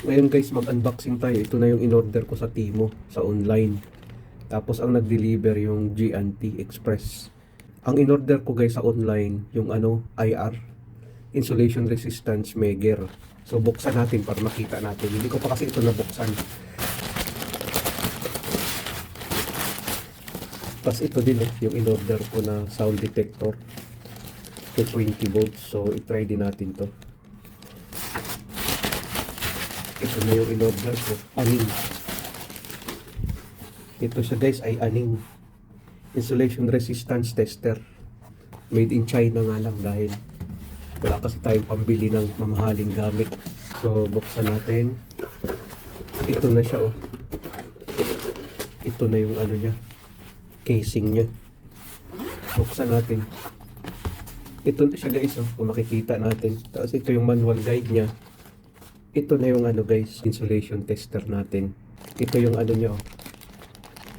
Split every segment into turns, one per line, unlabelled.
Ngayon guys, mag-unboxing tayo. Ito na yung in-order ko sa Timo, sa online. Tapos ang nag-deliver yung G&T Express. Ang in-order ko guys sa online, yung IR, Insulation Resistance Megger. So buksan natin para makita natin. Hindi ko pa kasi ito nabuksan. Tapos ito din yung in-order ko na sound detector. 20 volts. So i-try din natin to. Ito na yung in-order ko. Aning. Ito siya guys ay aning. Insulation resistance tester. Made in China nga lang dahil wala kasi tayong pambili ng mamahaling gamit. So buksan natin. Ito na siya Ito na yung niya. Casing niya. Buksan natin. Ito na siya guys kung makikita natin. Tapos ito yung manual guide niya. Ito na yung guys, insulation tester natin. Ito yung niya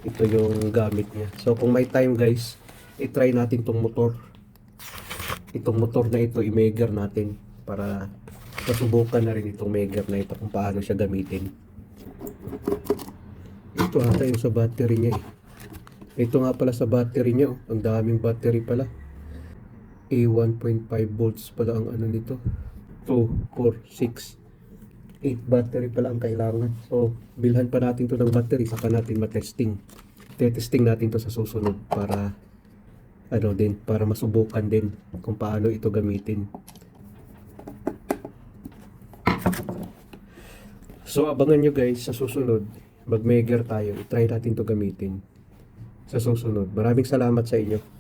Ito yung gamit niya. So kung may time guys, i-try natin tong motor. Itong motor na ito, i-measure natin para masubukan na rin itong measure na ito kung paano siya gamitin. Ito ata yung sa battery niya Ito nga pala sa battery niya Ang daming battery pala. 1.5 volts pala ang nito. 2, 4, 6, 8 battery pala ang kailangan. So, bilhan pa natin to ng battery saka natin matesting. Testing natin to sa susunod para para masubukan din kung paano ito gamitin. So, abangan nyo guys sa susunod. Mag-measure tayo. I-try natin to gamitin sa susunod. Maraming salamat sa inyo.